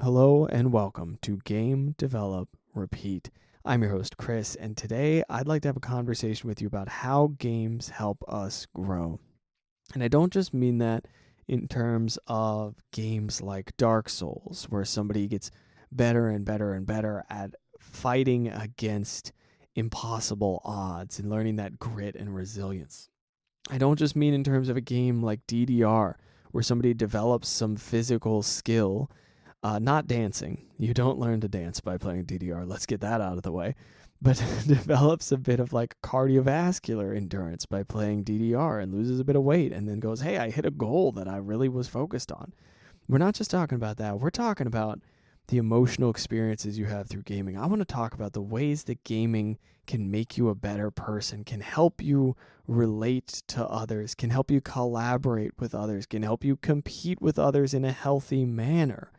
Hello and welcome to Game Develop Repeat. I'm your host, Chris, and today I'd like to have a conversation with you about how games help us grow. And I don't just mean that in terms of games like Dark Souls, where somebody gets better and better and better at fighting against impossible odds and learning that grit and resilience. I don't just mean in terms of a game like DDR, where somebody develops some physical skill, not dancing. You don't learn to dance by playing DDR. Let's get that out of the way. But develops a bit of like cardiovascular endurance by playing DDR and loses a bit of weight and then goes, hey, I hit a goal that I really was focused on. We're not just talking about that. We're talking about the emotional experiences you have through gaming. I want to talk about the ways that gaming can make you a better person, can help you relate to others, can help you collaborate with others, can help you compete with others in a healthy manner.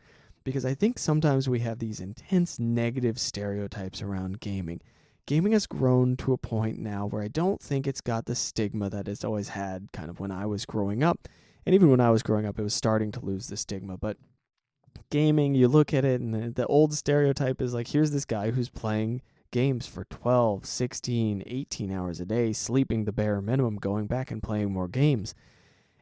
Because I think sometimes we have these intense negative stereotypes around gaming. Gaming has grown to a point now where I don't think it's got the stigma that it's always had kind of when I was growing up. And even when I was growing up, it was starting to lose the stigma. But gaming, you look at it, and the old stereotype is like, here's this guy who's playing games for 12, 16, 18 hours a day, sleeping the bare minimum, going back and playing more games,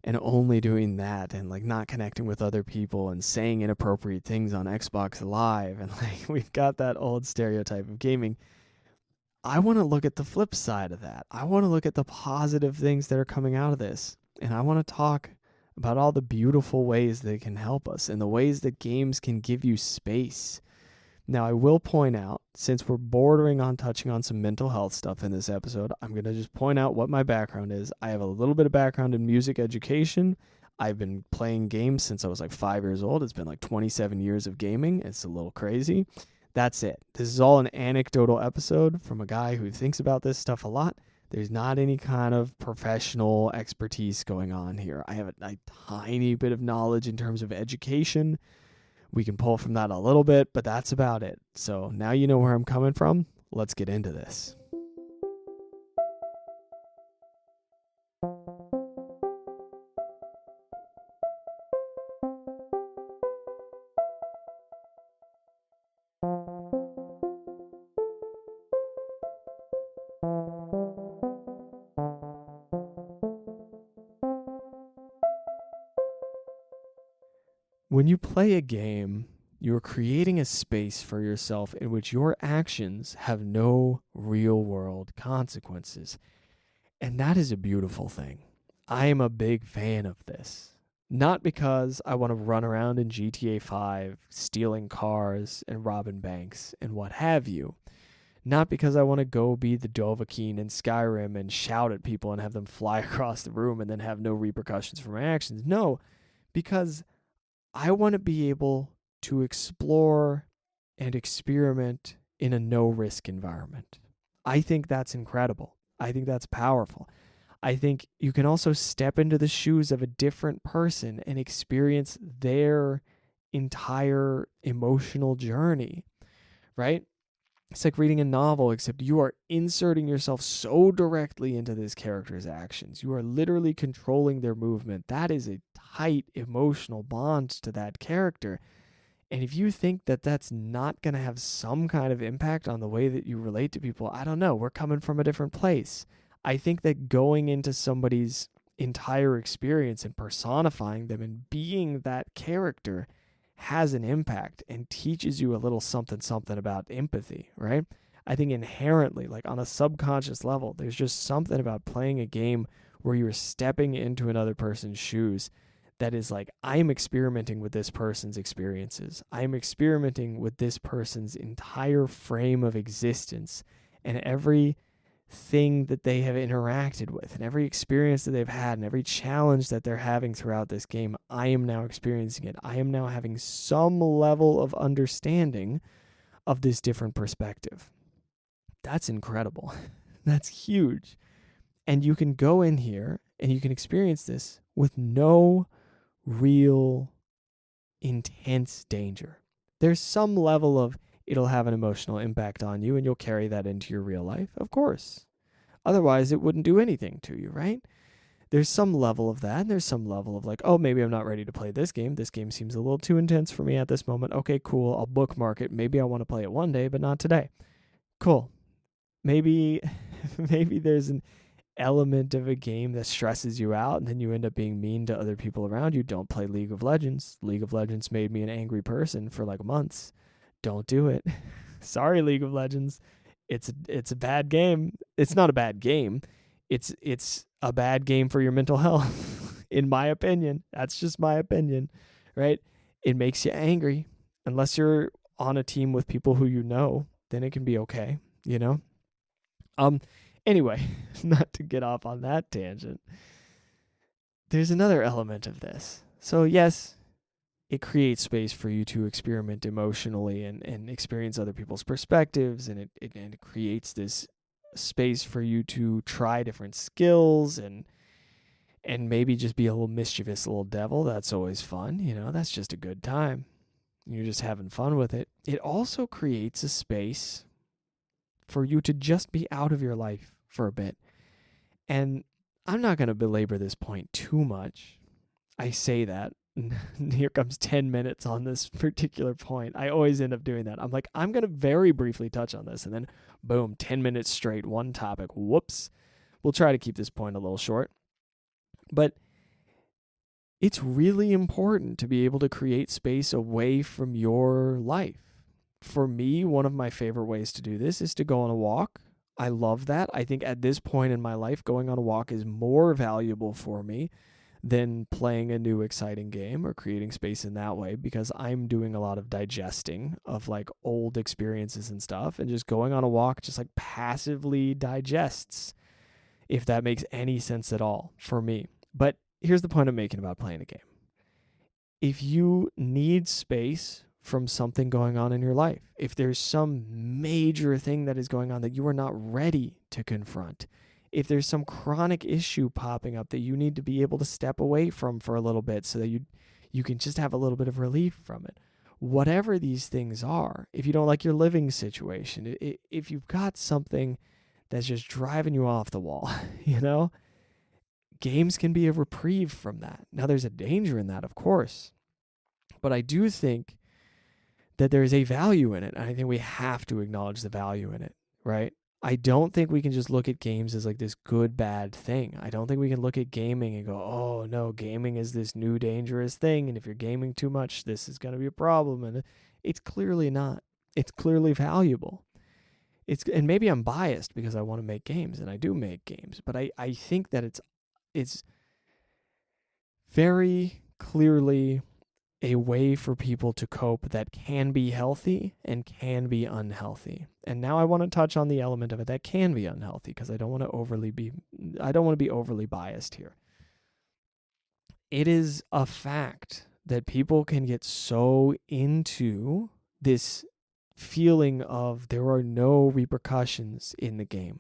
and only doing that and like not connecting with other people and saying inappropriate things on Xbox Live. And like we've got that old stereotype of gaming. I want to look at the flip side of that. I want to look at the positive things that are coming out of this. And I want to talk about all the beautiful ways they can help us and the ways that games can give you space. Now, I will point out, since we're bordering on touching on some mental health stuff in this episode, I'm going to just point out what my background is. I have a little bit of background in music education. I've been playing games since I was like 5 years old. It's been like 27 years of gaming. It's a little crazy. That's it. This is all an anecdotal episode from a guy who thinks about this stuff a lot. There's not any kind of professional expertise going on here. I have a tiny bit of knowledge in terms of education. We can pull from that a little bit, but that's about it. So now you know where I'm coming from. Let's get into this. When you play a game, you're creating a space for yourself in which your actions have no real world consequences. And that is a beautiful thing. I am a big fan of this. Not because I want to run around in GTA 5 stealing cars and robbing banks and what have you. Not because I want to go be the Dovahkiin in Skyrim and shout at people and have them fly across the room and then have no repercussions for my actions. No, because I want to be able to explore and experiment in a no-risk environment. I think that's incredible. I think that's powerful. I think you can also step into the shoes of a different person and experience their entire emotional journey, right? It's like reading a novel, except you are inserting yourself so directly into this character's actions. You are literally controlling their movement. That is a tight emotional bond to that character. And if you think that that's not going to have some kind of impact on the way that you relate to people, I don't know. We're coming from a different place. I think that going into somebody's entire experience and personifying them and being that character has an impact and teaches you a little something about empathy, right? I think inherently, like on a subconscious level, there's just something about playing a game where you're stepping into another person's shoes that is like, I'm experimenting with this person's experiences. I'm experimenting with this person's entire frame of existence and every thing that they have interacted with and every experience that they've had and every challenge that they're having throughout this game. I am now experiencing it. I am now having some level of understanding of this different perspective. That's incredible. That's huge. And you can go in here and you can experience this with no real intense danger. There's some level of it'll have an emotional impact on you and you'll carry that into your real life, of course. Otherwise, it wouldn't do anything to you, right? there's some level of that, and there's some level of like, oh, maybe I'm not ready to play this game. This game seems a little too intense for me at this moment. Okay, cool. I'll bookmark it. Maybe I want to play it one day, but not today. Cool. Maybe maybe there's an element of a game that stresses you out, and then you end up being mean to other people around you. Don't play League of Legends. League of Legends made me an angry person for like months. Don't do it. Sorry, League of Legends. It's a bad game. It's not a bad game. It's a bad game for your mental health, in my opinion. That's just my opinion, right? It makes you angry. Unless you're on a team with people who you know, then it can be okay, you know? Anyway, not to get off on that tangent. There's another element of this. So yes, it creates space for you to experiment emotionally and experience other people's perspectives, and it creates this space for you to try different skills and maybe just be a little mischievous little devil. That's always fun, you know, that's just a good time. You're just having fun with it. It also creates a space for you to just be out of your life for a bit. And I'm not going to belabor this point too much. I say that. Here comes 10 minutes on this particular point. I always end up doing that. I'm like, I'm going to very briefly touch on this, and then boom, 10 minutes straight, one topic. Whoops. We'll try to keep this point a little short. But it's really important to be able to create space away from your life. For me, one of my favorite ways to do this is to go on a walk. I love that. I think at this point in my life, going on a walk is more valuable for me than playing a new exciting game or creating space in that way, because I'm doing a lot of digesting of like old experiences and stuff, and just going on a walk just like passively digests, if that makes any sense at all for me. But here's the point I'm making about playing a game. If you need space from something going on in your life, if there's some major thing that is going on that you are not ready to confront, if there's some chronic issue popping up that you need to be able to step away from for a little bit so that you can just have a little bit of relief from it, whatever these things are, if you don't like your living situation, if you've got something that's just driving you off the wall, you know, games can be a reprieve from that. Now, there's a danger in that, of course, but I do think that there is a value in it. And I think we have to acknowledge the value in it, right? I don't think we can just look at games as like this good, bad thing. I don't think we can look at gaming and go, oh no, gaming is this new dangerous thing, and if you're gaming too much, this is going to be a problem. And it's clearly not. It's clearly valuable. And maybe I'm biased because I want to make games, and I do make games, but I think that it's very clearly a way for people to cope that can be healthy and can be unhealthy. And now I want to touch on the element of it that can be unhealthy, because I don't want to be overly biased here. It is a fact that people can get so into this feeling of there are no repercussions in the game.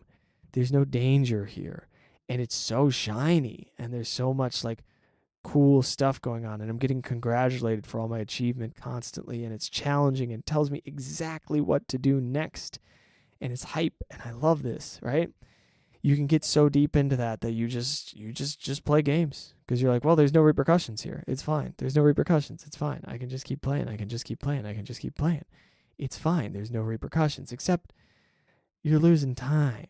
There's no danger here. And it's so shiny, and there's so much like cool stuff going on, and I'm getting congratulated for all my achievement constantly, and it's challenging and tells me exactly what to do next, and it's hype, and I love this, right? You can get so deep into that you just play games because you're like, well, there's no repercussions here. It's fine. There's no repercussions. It's fine. I can just keep playing. I can just keep playing. I can just keep playing. It's fine. There's no repercussions, except you're losing time,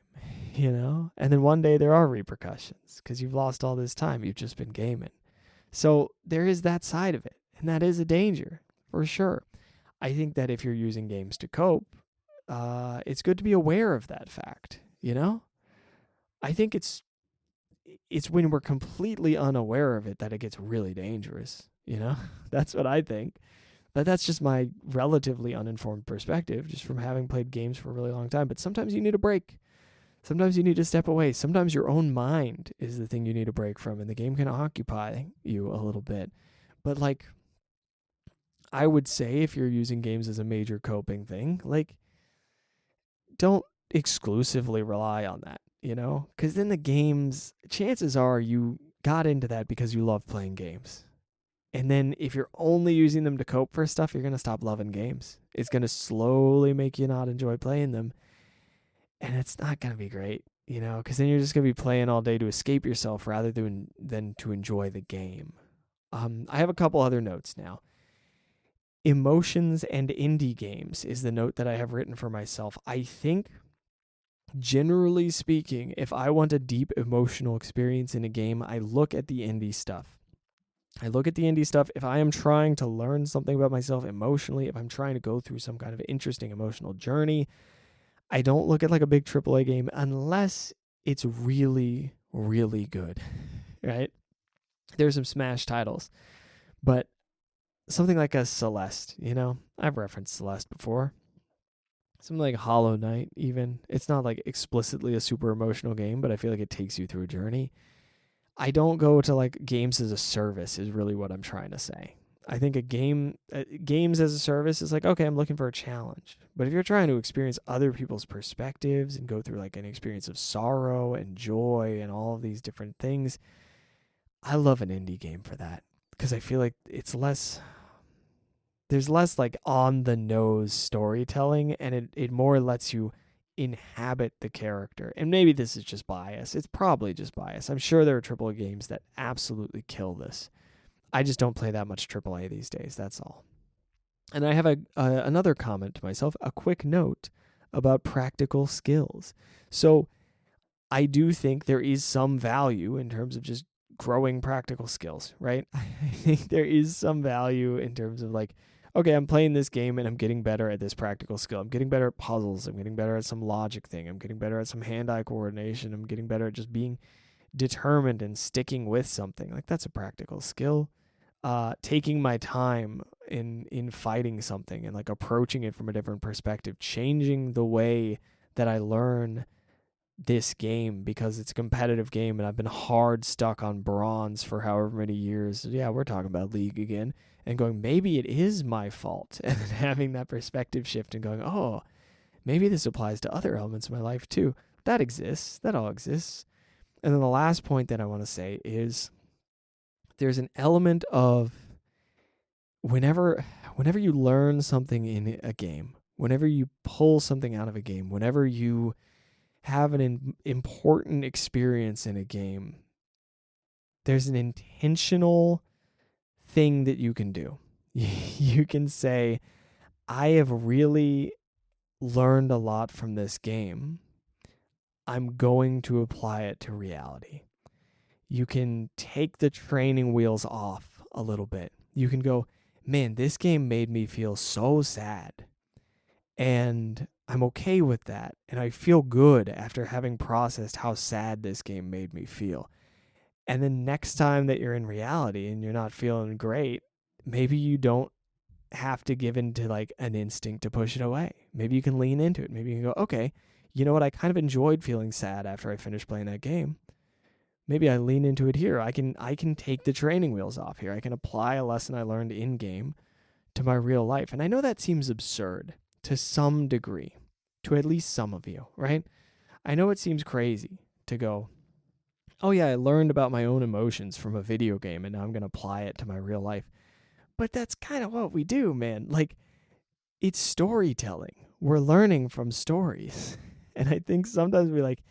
you know? And then one day there are repercussions because you've lost all this time. You've just been gaming. So there is that side of it, and that is a danger, for sure. I think that if you're using games to cope, it's good to be aware of that fact, you know? I think it's when we're completely unaware of it that it gets really dangerous, you know? That's what I think. But that's just my relatively uninformed perspective, just from having played games for a really long time. But sometimes you need a break. Sometimes you need to step away. Sometimes your own mind is the thing you need a break from, and the game can occupy you a little bit. But like, I would say if you're using games as a major coping thing, like, don't exclusively rely on that, you know? Because then the games, chances are you got into that because you love playing games. And then if you're only using them to cope for stuff, you're going to stop loving games. It's going to slowly make you not enjoy playing them. And it's not going to be great. because then you're just going to be playing all day to escape yourself rather than to enjoy the game. I have a couple other notes now. Emotions and indie games is the note that I have written for myself. I think, generally speaking, if I want a deep emotional experience in a game, I look at the indie stuff. If I am trying to learn something about myself emotionally, if I'm trying to go through some kind of interesting emotional journey, I don't look at like a big AAA game unless it's really, really good, right? There's some smash titles, but something like a Celeste, I've referenced Celeste before. Something like Hollow Knight, even. It's not like explicitly a super emotional game, but I feel like it takes you through a journey. I don't go to like games as a service is really what I'm trying to say. I think games as a service is like, okay, I'm looking for a challenge. But if you're trying to experience other people's perspectives and go through like an experience of sorrow and joy and all of these different things, I love an indie game for that because I feel like there's less like on the nose storytelling, and it more lets you inhabit the character. And maybe this is just bias. It's probably just bias. I'm sure there are AAA games that absolutely kill this. I just don't play that much AAA these days. That's all. And I have another comment to myself, a quick note about practical skills. So I do think there is some value in terms of just growing practical skills, right? I think there is some value in terms of like, okay, I'm playing this game and I'm getting better at this practical skill. I'm getting better at puzzles. I'm getting better at some logic thing. I'm getting better at some hand-eye coordination. I'm getting better at just being determined and sticking with something. Like that's a practical skill. Taking my time in fighting something and like approaching it from a different perspective, changing the way that I learn this game because it's a competitive game and I've been hard stuck on bronze for however many years. Yeah, we're talking about League again. And going, maybe it is my fault. And then having that perspective shift and going, oh, maybe this applies to other elements of my life too. That exists. That all exists. And then the last point that I want to say is there's an element of whenever you learn something in a game, whenever you pull something out of a game, whenever you have an important experience in a game, there's an intentional thing that you can do. You can say, I have really learned a lot from this game. I'm going to apply it to reality. You can take the training wheels off a little bit. You can go, man, this game made me feel so sad. And I'm okay with that. And I feel good after having processed how sad this game made me feel. And then next time that you're in reality and you're not feeling great, maybe you don't have to give in to like an instinct to push it away. Maybe you can lean into it. Maybe you can go, okay, you know what? I kind of enjoyed feeling sad after I finished playing that game. Maybe I lean into it here. I can take the training wheels off here. I can apply a lesson I learned in game to my real life. And I know that seems absurd to some degree, to at least some of you, right? I know it seems crazy to go, oh yeah, I learned about my own emotions from a video game and now I'm going to apply it to my real life. But that's kind of what we do, man. Like, it's storytelling. We're learning from stories. And I think sometimes we like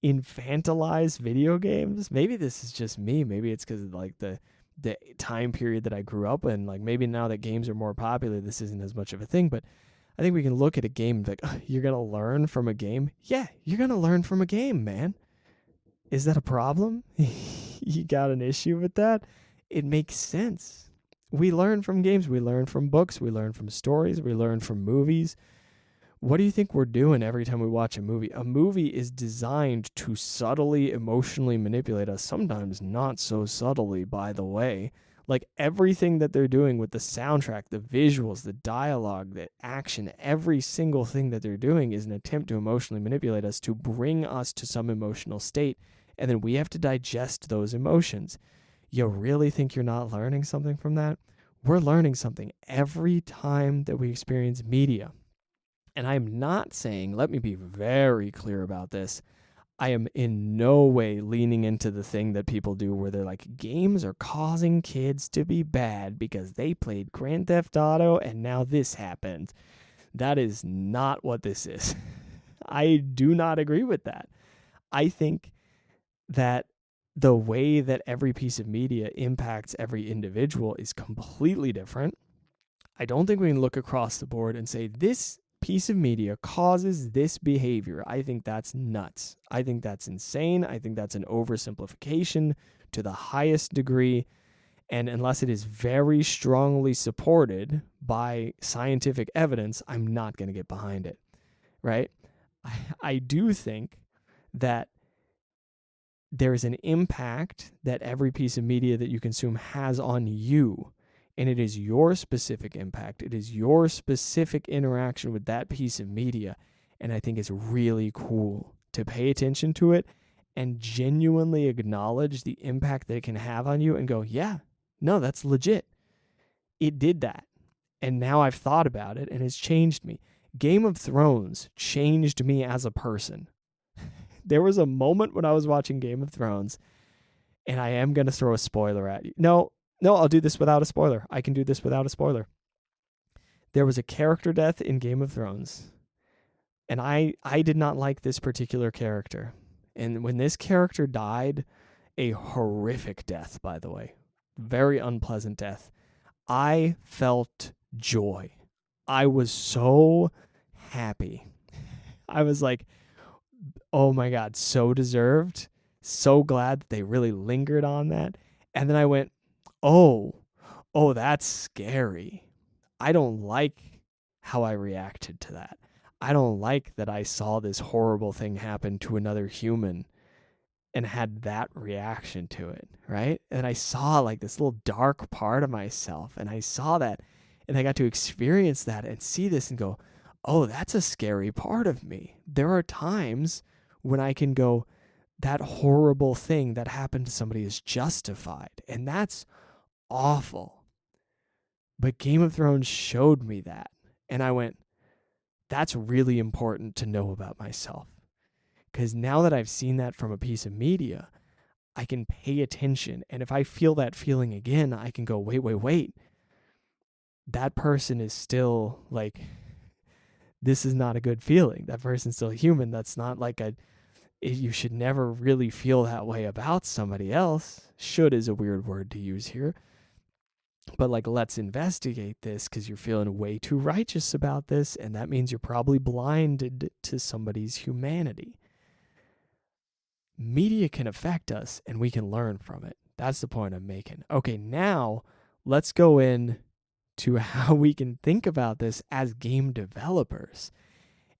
infantilize video games. Maybe this is just me. Maybe it's because of like the time period that I grew up in. Like maybe now that games are more popular, this isn't as much of a thing. But I think we can look at a game and be like, oh, you're going to learn from a game? Yeah, you're going to learn from a game, man. Is that a problem? You got an issue with that? It makes sense. We learn from games. We learn from books. We learn from stories. We learn from movies. What do you think we're doing every time we watch a movie? A movie is designed to subtly, emotionally manipulate us, sometimes not so subtly, by the way. Like everything that they're doing with the soundtrack, the visuals, the dialogue, the action, every single thing that they're doing is an attempt to emotionally manipulate us, to bring us to some emotional state, and then we have to digest those emotions. You really think you're not learning something from that? We're learning something every time that we experience media. And I'm not saying, let me be very clear about this, I am in no way leaning into the thing that people do where they're like, games are causing kids to be bad because they played Grand Theft Auto and now this happened. That is not what this is. I do not agree with that. I think that the way that every piece of media impacts every individual is completely different. I don't think we can look across the board and say this piece of media causes this behavior. I think that's nuts. I think that's insane. I think that's an oversimplification to the highest degree. And unless it is very strongly supported by scientific evidence, I'm not going to get behind it, right? I do think that there's an impact that every piece of media that you consume has on you. And it is your specific impact. It is your specific interaction with that piece of media. And I think it's really cool to pay attention to it and genuinely acknowledge the impact that it can have on you and go, yeah, no, that's legit. It did that. And now I've thought about it and it's changed me. Game of Thrones changed me as a person. There was a moment when I was watching Game of Thrones, and I am going to throw a spoiler at you. No, I'll do this without a spoiler. I can do this without a spoiler. There was a character death in Game of Thrones, and I did not like this particular character. And when this character died, a horrific death, by the way, very unpleasant death, I felt joy. I was so happy. I was like, oh my God, so deserved. So glad that they really lingered on that. And then I went, oh, that's scary. I don't like how I reacted to that. I don't like that I saw this horrible thing happen to another human and had that reaction to it, right? And I saw like this little dark part of myself, and I saw that, and I got to experience that and see this and go, oh, that's a scary part of me. There are times when I can go, that horrible thing that happened to somebody is justified, and that's awful. But Game of Thrones showed me that, and I went, that's really important to know about myself. Because now that I've seen that from a piece of media, I can pay attention, and if I feel that feeling again, I can go, wait. That person is still like, this is not a good feeling. That person's still human. That's not like you should never really feel that way about somebody else. Should is a weird word to use here. But like, let's investigate this because you're feeling way too righteous about this. And that means you're probably blinded to somebody's humanity. Media can affect us and we can learn from it. That's the point I'm making. Okay, now let's go in to how we can think about this as game developers.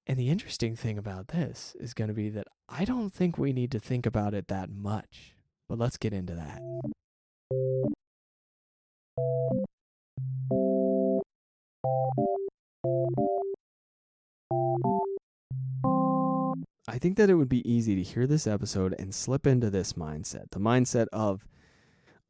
And the interesting thing about this is going to be that I don't think we need to think about it that much. But let's get into that. I think that it would be easy to hear this episode and slip into this mindset. The mindset of,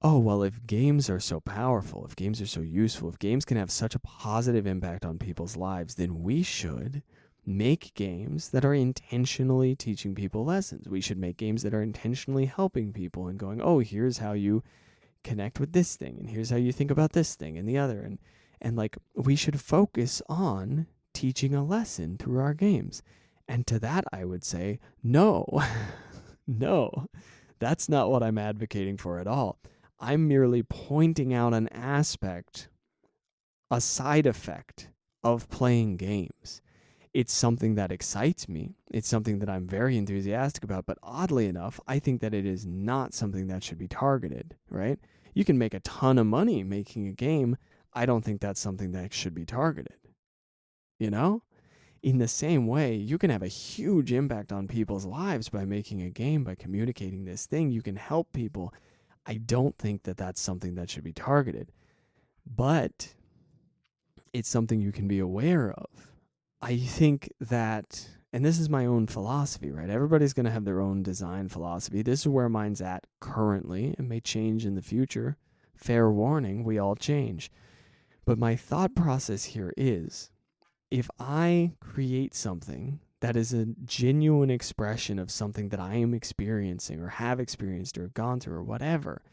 oh, well, if games are so powerful, if games are so useful, if games can have such a positive impact on people's lives, then we should make games that are intentionally teaching people lessons. We should make games that are intentionally helping people and going, oh, here's how you connect with this thing, and here's how you think about this thing and the other. And like, we should focus on teaching a lesson through our games. And to that, I would say, no, no, that's not what I'm advocating for at all. I'm merely pointing out an aspect, a side effect of playing games. It's something that excites me. It's something that I'm very enthusiastic about. But oddly enough, I think that it is not something that should be targeted, right? You can make a ton of money making a game. I don't think that's something that should be targeted. You know? In the same way, you can have a huge impact on people's lives by making a game, by communicating this thing. You can help people. I don't think that that's something that should be targeted. But it's something you can be aware of. I think that, and this is my own philosophy, right? Everybody's going to have their own design philosophy. This is where mine's at currently. It may change in the future. Fair warning, we all change. But my thought process here is, if I create something that is a genuine expression of something that I am experiencing or have experienced or gone through or whatever,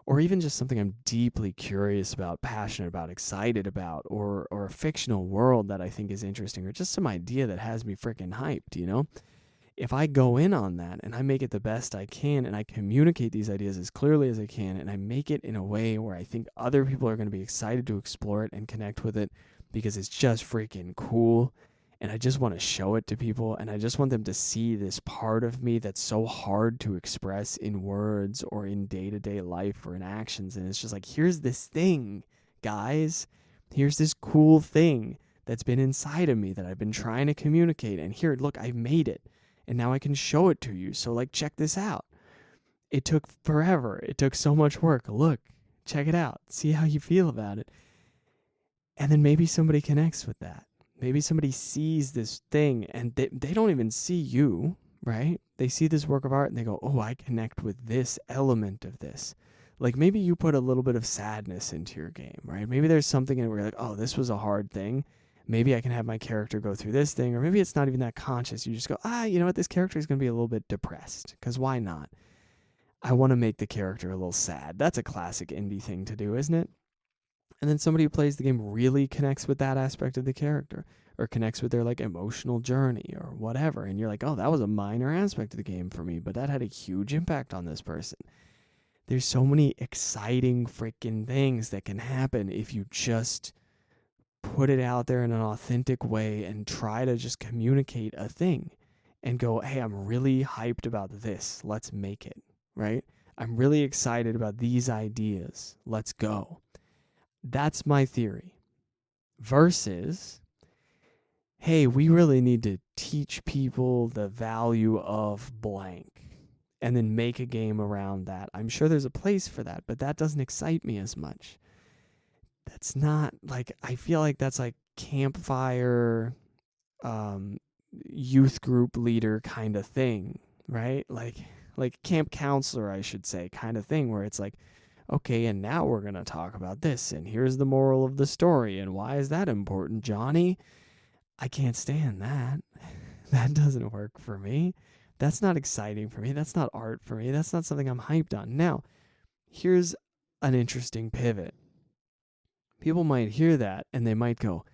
or even just something I'm deeply curious about, passionate about, excited about, or a fictional world that I think is interesting, or just some idea that has me freaking hyped, you know? if I go in on that and I make it the best I can and I communicate these ideas as clearly as I can and I make it in a way where I think other people are going to be excited to explore it and connect with it because it's just freaking cool, and I just want to show it to people, and I just want them to see this part of me that's so hard to express in words or in day-to-day life or in actions. And it's just like, here's this thing, guys. Here's this cool thing that's been inside of me that I've been trying to communicate. And here, look, I've made it. And now I can show it to you. So, like, check this out. It took forever. It took so much work. Look, check it out. See how you feel about it. And then maybe somebody connects with that. Maybe somebody sees this thing and they don't even see you, right? They see this work of art and they go, oh, I connect with this element of this. Like maybe you put a little bit of sadness into your game, right? Maybe there's something in it where you're like, oh, this was a hard thing. Maybe I can have my character go through this thing. Or maybe it's not even that conscious. You just go, you know what? This character is going to be a little bit depressed. Because why not? I want to make the character a little sad. That's a classic indie thing to do, isn't it? And then somebody who plays the game really connects with that aspect of the character or connects with their like emotional journey or whatever. And you're like, oh, that was a minor aspect of the game for me, but that had a huge impact on this person. There's so many exciting freaking things that can happen if you just put it out there in an authentic way and try to just communicate a thing and go, hey, I'm really hyped about this. Let's make it, right? I'm really excited about these ideas. Let's go. That's my theory. Versus, hey, we really need to teach people the value of blank and then make a game around that. I'm sure there's a place for that, but that doesn't excite me as much. That's not like, I feel like that's like campfire, youth group leader kind of thing, right? Like camp counselor, I should say, kind of thing where it's like, okay, and now we're going to talk about this, and here's the moral of the story, and why is that important, Johnny? I can't stand that. That doesn't work for me. That's not exciting for me. That's not art for me. That's not something I'm hyped on. Now, here's an interesting pivot. People might hear that, and they might go,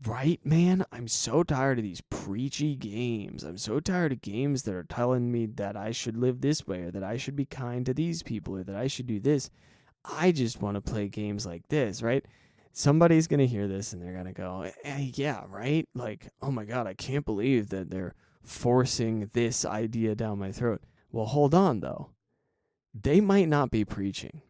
right, man, I'm so tired of these preachy games. I'm so tired of games that are telling me that I should live this way, or that I should be kind to these people, or that I should do this. I just want to play games like this, right? Somebody's going to hear this and they're going to go, hey, yeah, right? Like, oh my God, I can't believe that they're forcing this idea down my throat. Well, hold on, though. They might not be preaching,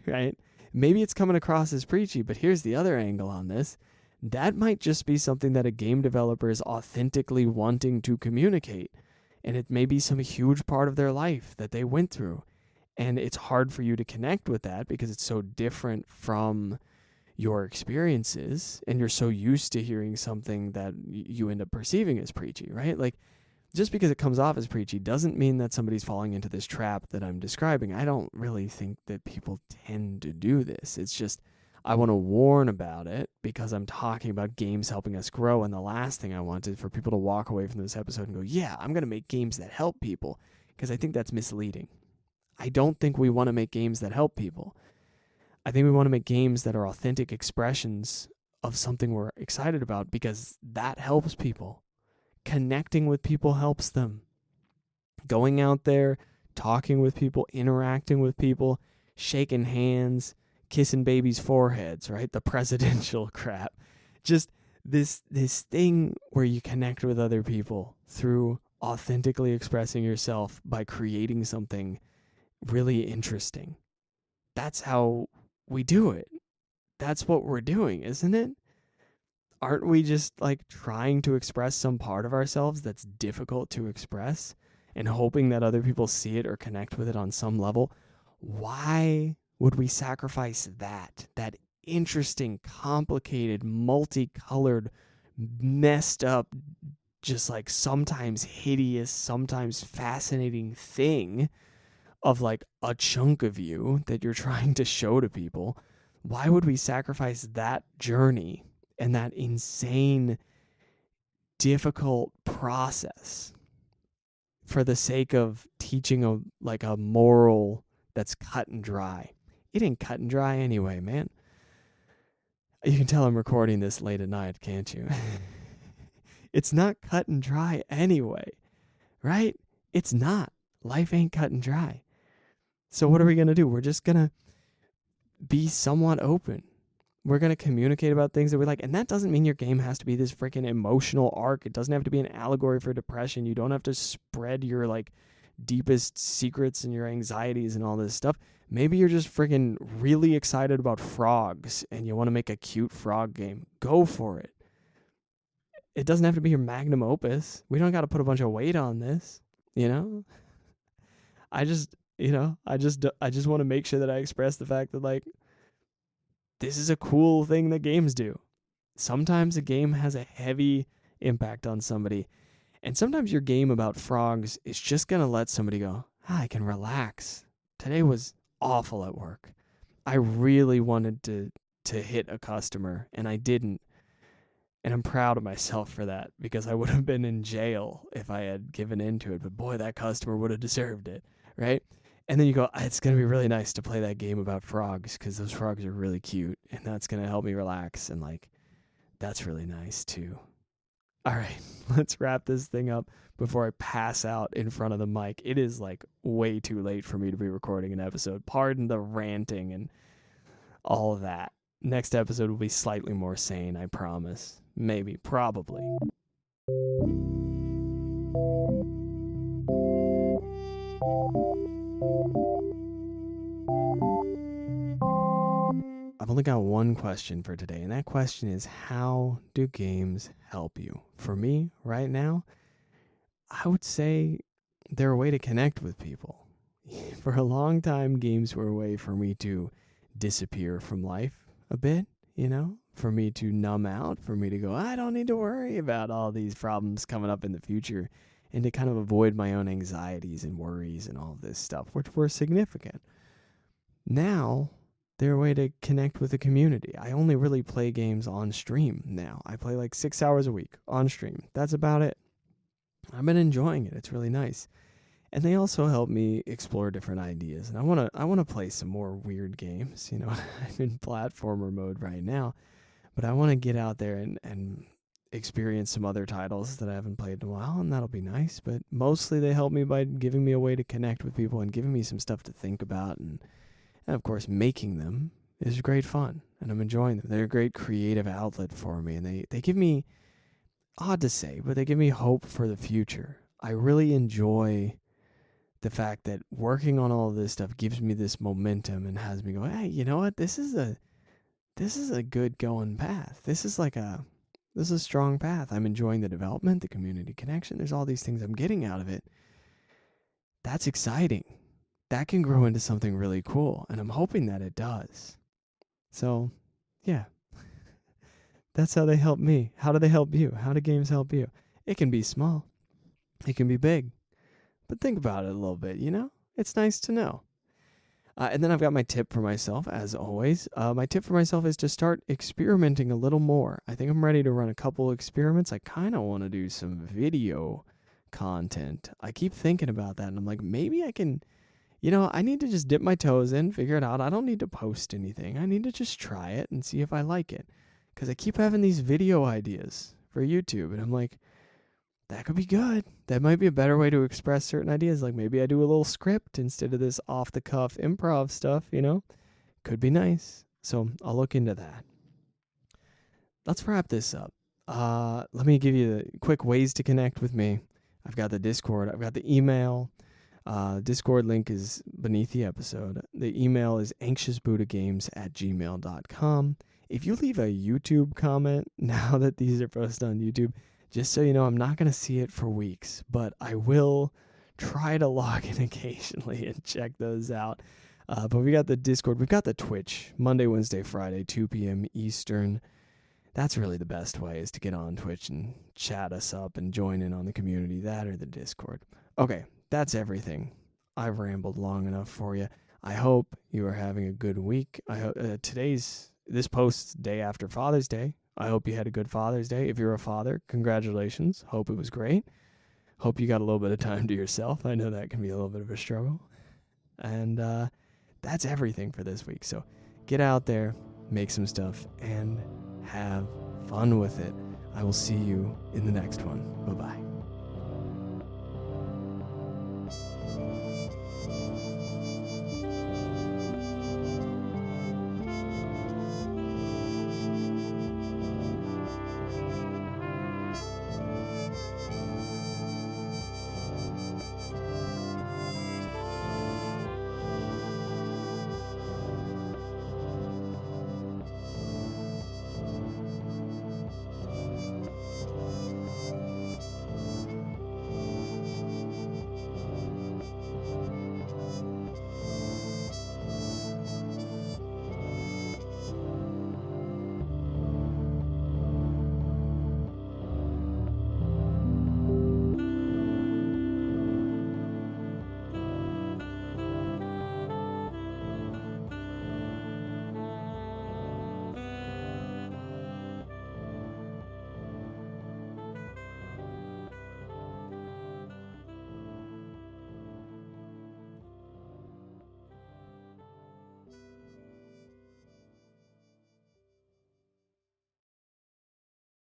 right? Maybe it's coming across as preachy, but here's the other angle on this. That might just be something that a game developer is authentically wanting to communicate. And it may be some huge part of their life that they went through. And it's hard for you to connect with that because it's so different from your experiences. And you're so used to hearing something that you end up perceiving as preachy, right? Like, just because it comes off as preachy doesn't mean that somebody's falling into this trap that I'm describing. I don't really think that people tend to do this. It's just, I want to warn about it because I'm talking about games helping us grow. And the last thing I want is for people to walk away from this episode and go, yeah, I'm going to make games that help people, because I think that's misleading. I don't think we want to make games that help people. I think we want to make games that are authentic expressions of something we're excited about, because that helps people. Connecting with people helps them. Going out there, talking with people, interacting with people, shaking hands, kissing babies' foreheads, right? The presidential crap. Just this thing where you connect with other people through authentically expressing yourself by creating something really interesting. That's how we do it. That's what we're doing, isn't it? Aren't we just like trying to express some part of ourselves that's difficult to express and hoping that other people see it or connect with it on some level? Why would we sacrifice that interesting, complicated, multicolored, messed up, just like sometimes hideous, sometimes fascinating thing of like a chunk of you that you're trying to show to people? Why would we sacrifice that journey and that insane, difficult process for the sake of teaching a moral that's cut and dry? It ain't cut and dry anyway, man. You can tell I'm recording this late at night, can't you? It's not cut and dry anyway, right? It's not. Life ain't cut and dry. So what are we going to do? We're just going to be somewhat open. We're going to communicate about things that we like. And that doesn't mean your game has to be this freaking emotional arc. It doesn't have to be an allegory for depression. You don't have to spread your like deepest secrets and your anxieties and all this stuff. Maybe you're just freaking really excited about frogs and you want to make a cute frog game. Go for it. It doesn't have to be your magnum opus. We don't got to put a bunch of weight on this, you know? I just want to make sure that I express the fact that like this is a cool thing that games do. Sometimes a game has a heavy impact on somebody. And sometimes your game about frogs is just going to let somebody go, I can relax. Today was awful at work. I really wanted to hit a customer, and I didn't. And I'm proud of myself for that, because I would have been in jail if I had given in to it. But boy, that customer would have deserved it, right? And then you go, it's going to be really nice to play that game about frogs, because those frogs are really cute, and that's going to help me relax. And like, that's really nice too. All right, let's wrap this thing up before I pass out in front of the mic. It is like way too late for me to be recording an episode. Pardon the ranting and all of that. Next episode will be slightly more sane, I promise. Maybe, probably. I've only got one question for today, and that question is, how do games help you? For me, right now, I would say they're a way to connect with people. For a long time, games were a way for me to disappear from life a bit, for me to numb out, for me to go, I don't need to worry about all these problems coming up in the future, and to kind of avoid my own anxieties and worries and all of this stuff, which were significant. Now, they're a way to connect with the community. I only really play games on stream now. I play like 6 hours a week on stream. That's about it. I've been enjoying it. It's really nice. And they also help me explore different ideas. And I want to play some more weird games. I'm in platformer mode right now, but I want to get out there and experience some other titles that I haven't played in a while, and that'll be nice. But mostly they help me by giving me a way to connect with people and giving me some stuff to think about. And of course, making them is great fun, and I'm enjoying them. They're a great creative outlet for me, and they give me, odd to say, but they give me hope for the future. I really enjoy the fact that working on all of this stuff gives me this momentum and has me go, hey, you know what? This is a good going path. This is a strong path. I'm enjoying the development, the community connection. There's all these things I'm getting out of it. That's exciting. That can grow into something really cool, and I'm hoping that it does. So, yeah. That's how they help me. How do they help you? How do games help you? It can be small. It can be big. But think about it a little bit, It's nice to know. And then I've got my tip for myself, as always. My tip for myself is to start experimenting a little more. I think I'm ready to run a couple experiments. I kind of want to do some video content. I keep thinking about that, and I'm like, maybe I can... I need to just dip my toes in, figure it out. I don't need to post anything. I need to just try it and see if I like it. Because I keep having these video ideas for YouTube, and I'm like, that could be good. That might be a better way to express certain ideas. Like maybe I do a little script instead of this off-the-cuff improv stuff, Could be nice. So I'll look into that. Let's wrap this up. Let me give you the quick ways to connect with me. I've got the Discord. I've got the email. Discord link is beneath the episode. The email is anxiousbuddhagames@gmail.com. If you leave a YouTube comment, now that these are posted on YouTube, just so you know, I'm not going to see it for weeks, but I will try to log in occasionally and check those out. But we got the Discord. We've got the Twitch, Monday, Wednesday, Friday, 2 p.m. Eastern. That's really the best way, is to get on Twitch and chat us up and join in on the community, that or the Discord. Okay. That's everything. I've rambled long enough for you. I hope you are having a good week. I hope this post's day after Father's Day. I hope you had a good Father's Day. If you're a father, congratulations. Hope it was great. Hope you got a little bit of time to yourself. I know that can be a little bit of a struggle. And that's everything for this week. So get out there, make some stuff, and have fun with it. I will see you in the next one. Bye-bye.